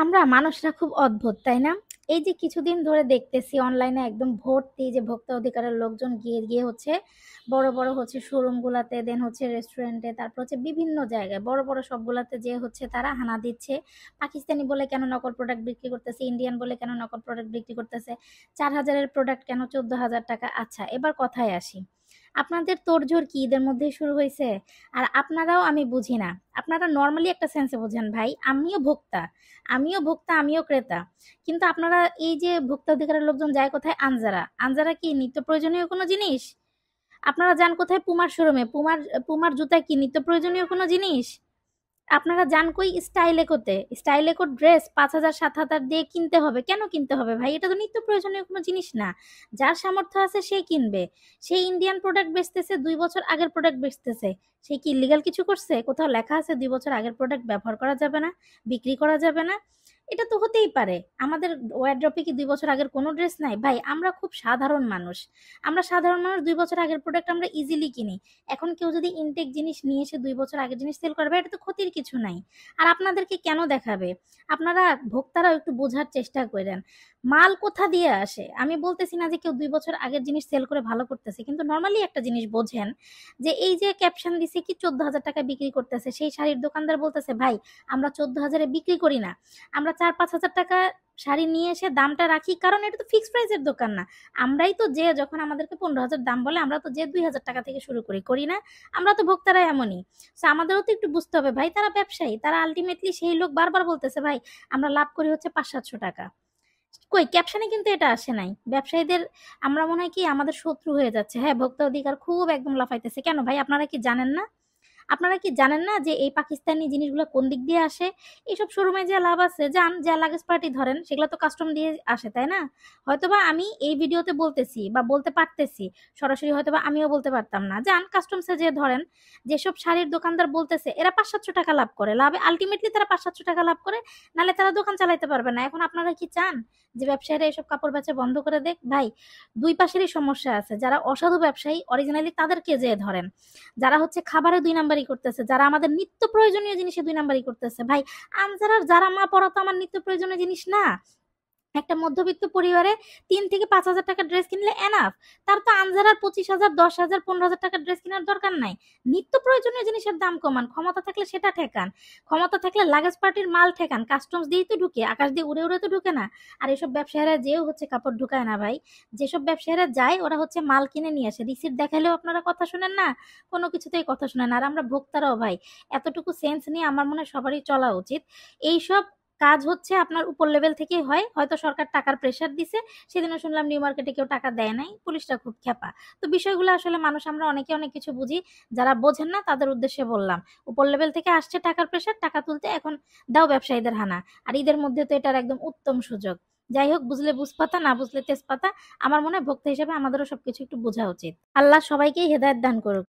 আমরা মানুষরা খুব অদ্ভুত, তাই না? এই যে কিছুদিন ধরে দেখতেছি অনলাইনে একদম ভর্তি যে ভোক্তা অধিকারের লোকজন গিয়ে গিয়ে হচ্ছে বড় বড় হচ্ছে শোরুম গুলাতে, দেন হচ্ছে রেস্টুরেন্টে, তারপর হচ্ছে বিভিন্ন জায়গায় বড় বড় সবগুলাতে যে হচ্ছে তারা হানা দিচ্ছে। পাকিস্তানি বলে কেন নকল প্রোডাক্ট বিক্রি করতেছে, ইন্ডিয়ান বলে কেন নকল প্রোডাক্ট বিক্রি করতেছে, 4,000-এর প্রোডাক্ট কেন 14,000 টাকা। আচ্ছা, এবার কথায় আসি, আপনাদের তোড়জোড় কি ঈদের মধ্যেই শুরু হয়েছে? আর আপনারাও, আমি বুঝি না, আপনারা নর্মালি একটা সেন্সে বোঝেন ভাই, আমিও ভোক্তা আমিও ক্রেতা। কিন্তু আপনারা এই যে ভোক্তা অধিকারের লোকজন যায় কোথায়? আনজারা। আনজারা কি নিত্য প্রয়োজনীয় কোনো জিনিস? আপনারা যান কোথায়? পুমার শোরুমে। পুমার পুমার জুতা কি নিত্য প্রয়োজনীয় কোনো জিনিস? আপনারা যান কই? স্টাইল একোতে। স্টাইল একো ড্রেস 5,000 7,000 দিয়ে কিনতে হবে। কেন কিনতে হবে ভাই? এটা তো নিত্য প্রয়োজনীয় কোনো জিনিস না। যার সামর্থ্য আছে সে কিনবে। সে ইন্ডিয়ান প্রোডাক্ট বেচতেছে, 2 বছর আগের প্রোডাক্ট বেচতেছে। সে কি ইলিগাল কিছু করছে? কোথাও লেখা আছে 2 বছর আগের প্রোডাক্ট ব্যবহার করা যাবে না, বিক্রি করা যাবে না? এটা তো হতেই পারে। আমাদের ওয়ারড্রপে কি 2 বছর আগের কোনো ড্রেস নাই? ভাই, আমরা খুব সাধারণ মানুষ। আমরা সাধারণ মানুষ, 2 বছর আগের প্রোডাক্ট আমরা ইজিলি কিনি। এখন কেউ যদি ইনটেক জিনিস নিয়ে এসে 2 বছর আগের জিনিস সেল করবে, এটা তো ক্ষতির কিছু নাই। আর আপনাদেরকে কেন দেখাবে? আপনারা ভোক্তারাও একটু বোঝার চেষ্টা করেন, মাল কোথা দিয়ে আসে। আমি বলতেছি না যে কেউ 2 বছর আগের জিনিস সেল করে ভালো করতেছে, কিন্তু নর্মালি একটা জিনিস বোঝেন, যে এই যে ক্যাপশন দিছে কি 14,000 টাকা বিক্রি করতেছে, সেই শাড়ির দোকানদার বলতেছে ভাই আমরা 14,000-এ বিক্রি করি না, আমরা 4-5 হাজার টাকা শাড়ি নিয়ে এসে দামটা রাখি, কারণ এটা তো ফিক্সড প্রাইসের দোকান না। আমরাই তো যে, যখন আমাদেরকে 15,000 দাম বলে, আমরা তো যে 2,000 টাকা থেকে শুরু করি না? আমরা তো ভোক্তারা এমনই। সো আমাদেরও তো একটু বুঝতে হবে ভাই, তারা ব্যবসায়ী, তারা আলটিমেটলি, সেই লোক বারবার বলতেছে ভাই আমরা লাভ করি হচ্ছে 500-700 টাকা। কই ক্যাপশনে কিন্তু এটা আসে নাই। ব্যবসায়ীদের আমরা মনে হয় কি আমাদের শত্রু হয়ে যাচ্ছে। হ্যাঁ, ভোক্তা অধিকার খুব একদম লাফাইতেছে। কেন ভাই, আপনারা কি জানেন না? আপনারা কি জানেন না যে এই পাকিস্তানি জিনিসগুলো কোন দিক দিয়ে আসে? এইসব শোরুমে যে লাভ আছে, যান যা লাগেজ পার্টি ধরেন, সেগুলো তো কাস্টম দিয়ে আসে, তাই না? হয়তোবা আমি এই ভিডিওতে বলতেছি বা বলতে পারতেছি, সরাসরি হয়তোবা আমিও বলতে পারতাম না। যান কাস্টমসে যে ধরেন, যেসব শাড়ির দোকানদার বলতেছে এরা 500-700 টাকা লাভ করে, লাভে আলটিমেটলি তারা 500-700 টাকা লাভ করে, নাহলে তারা দোকান চালাইতে পারবে না। এখন আপনারা কি চান যে ব্যবসায়ীরা এসব কাপড় বেচা বন্ধ করে দেখ? ভাই, দুই পাশেরই সমস্যা আছে। যারা অসাধু ব্যবসায়ী অরিজিনালি তাদেরকে যে ধরেন, যারা হচ্ছে খাবারে 2 নাম্বারই করতেছে, যারা আমাদের নিত্য প্রয়োজনীয় জিনিসে 2 নাম্বারই করতেছে। ভাই, আনজারার যারা মা পরা তো আমার নিত্য প্রয়োজনীয় জিনিস না। একটা মধ্যবিত্ত পরিবারে 3 থেকে 5 হাজার টাকার ড্রেস কিনলে এনাফ। তার তো আনজারার 25,000 10,000 15,000 টাকার ড্রেস কেনার দরকার নাই। নিত্য প্রয়োজনীয় জিনিসের দাম কমান, ক্ষমতা থাকলে সেটা ঠেকান। ক্ষমতা থাকলে লাগেজ পার্টির মাল ঠেকান। কাস্টমস দিয়েই তো ঢুকে, আকাশ দিয়ে উড়ে উড়ে তো ঢুকে না। আর এসব ব্যবসায়ীরা যেও হচ্ছে কাপড় ঢুকায় না ভাই। যেসব ব্যবসায়ীরা যায় ওরা হচ্ছে মাল কিনে নিয়ে আসে, রিসিপ্ট দেখালেও আপনারা কথা শুনেন না, কোনো কিছুতেই কথা শুনেন না। আর আমরা ভোক্তারাও ভাই, এতটুকু সেন্স নিয়ে আমার মনে হয় সবারই চলা উচিত। এইসব কাজ হচ্ছে আপনার উপর লেভেল থেকেই হয়, হয়তো সরকার টাকার প্রেসার দিছে। সেদিনও শুনলাম নিউ মার্কেটে কেউ টাকা দেয় নাই, পুলিশটা খুব খেপা। তো বিষয়গুলো আসলে মানুষ আমরা অনেকে অনেক কিছু বুঝি, যারা বোঝেন না তাদের উদ্দেশ্যে বললাম। উপর লেভেল থেকে আসছে টাকার প্রেসার, টাকা তুলতে এখন দাও ব্যবসায়ীদের হানা। আর ঈদের মধ্যে তো এটার একদম উত্তম সুযোগ। যাই হোক, বুঝলে বুঝপাতা, না বুঝলে তেজপাতা। আমার মনে হয় ভোক্তা হিসেবে আমাদেরও সবকিছু একটু বোঝা উচিত। আল্লাহ সবাইকেই হেদায়েত দান করুক।